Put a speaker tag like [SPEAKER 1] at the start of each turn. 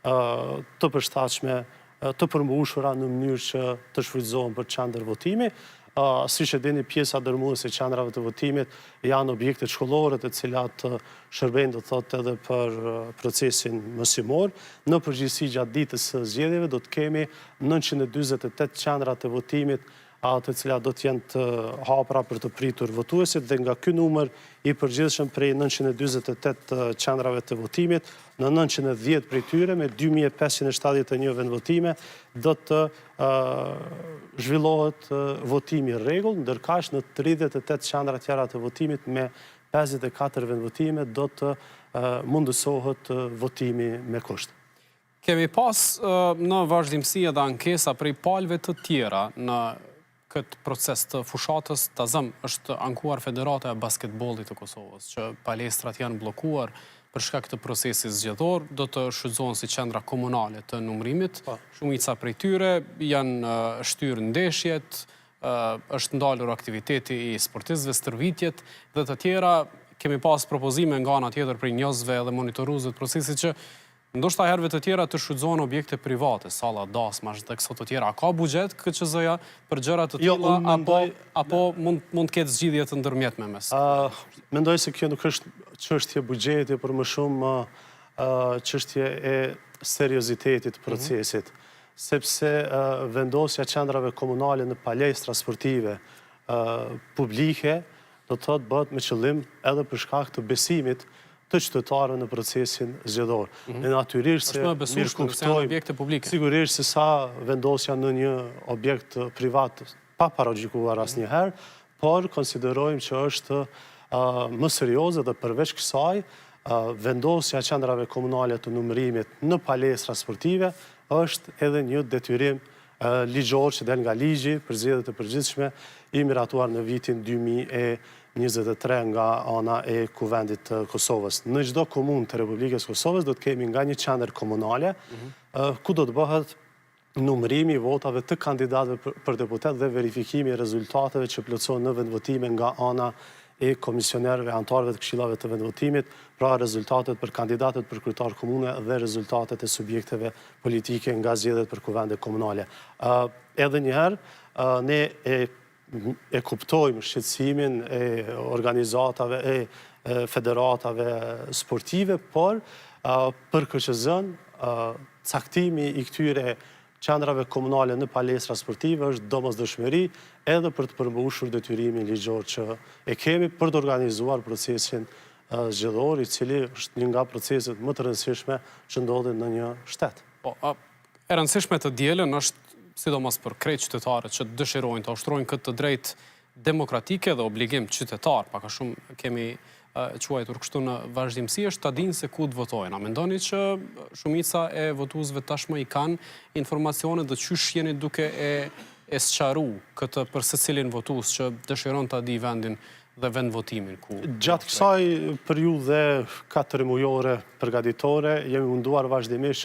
[SPEAKER 1] të përshtatshme, të përmbushura në mënyrë që të shfrytëzohen për qendër votimi. Siç e dini, pjesa dërmuese e qendrave të votimit janë objektet shkollore, të cilat shërbejnë do thotë edhe për procesin mësimor. Në përgjithësi gjatë ditës së zgjedhjeve do të kemi 948 qendra të votimit, të cilat do të jenë të hapura për të pritur votuesit, dhe nga ky numër i përgjithshëm prej 948 qendrave të votimit, në 910 prej tyre me 2571 vendvotime do të zhvillohet votimi rregull, ndërkaq në 38 qendra tjera të votimit me 54 vendvotime do të mundësohet votimi me kusht.
[SPEAKER 2] Kemi pas në vazhdimsi edhe ankesa prej palëve të tjera në këtë proces të fushatës. Ta zëm, është ankuar Federata e Basketbollit të Kosovës, që palestrat janë bllokuar për shkak të procesit zgjedhor, do të shfrytëzohen si qendra komunale të numërimit. Shumica prej tyre janë shtyrë ndeshjet, është ndalur aktiviteti i sportistëve, stërvitjet dhe të tjera. Kemi pas propozime nga ana tjetër prej njohësve dhe monitoruesve të procesit që ndoshta herëve të tjera të shfrytëzohen objekte private, salla dasmash dhe këto të tjera. A ka buxhet KQZ-ja për gjëra të tilla apo mund të ketë zgjidhje të ndërmjetme mes?
[SPEAKER 1] Mendoj se kjo nuk është çështje buxheti, por më shumë çështje e seriozitetit të procesit, sepse vendosja e qendrave komunale në palestra sportive publike do të thotë bëhet me qëllim edhe për shkak të besimit të qytetarëve në procesin zgjedhor. Dhe natyrisht se mirë kuptojmë sigurisht se sa vendosja në një objekt privat pa paragjikuar asnjëherë, por konsiderojmë që është më serioze dhe përveç kësaj, vendosja e qendrave komunale të numërimit në palestra sportive është edhe një detyrim ligjor që del nga ligji për zgjedhjet e përgjithshme i miratuar në vitin 2023 nga ana e Kuvendit të Kosovës. Në çdo komunë të Republikës Kosovës do të kemi nga një qendër komunale ku do të bëhet numërimi i votave të kandidatëve për deputet dhe verifikimi i rezultateve që plotësohen në vendvotime nga ana e komisionerëve, anëtarëve të këshillave të vendvotimit, pra rezultatet për kandidatët për kryetar komune dhe rezultatet e subjekteve politike nga zgjedhjet për kuvende komunale. Edhe njëherë, ne e kuptojmë shqetësimin e organizatave, e federatave sportive, por për KQZ-n caktimi i këtyre qendrave komunale në palestra sportive është domosdoshmëri edhe për të përmbushur detyrimin ligjor që e kemi për të organizuar procesin zgjedhor, i cili është një nga proceset më të rëndësishme që ndodhin në një shtet.
[SPEAKER 2] E rëndësishme të dielën është sidomos për krejt qytetarët që dëshirojnë të ushtrojnë këtë drejt demokratike dhe obligim qytetar, pak a shumë kemi quajtur kështu në vazhdimsi, është ta dinë se ku të votojnë. A mendoni që shumica e votuesve tashmë i kanë informacione dhe qysh jeni duke e sqaru këtë për secilin votues që dëshiron ta di vendin dhe vend votimin ku?
[SPEAKER 1] Gjatë kësaj periudhe 4 mujore përgatitore jemi munduar vazhdimisht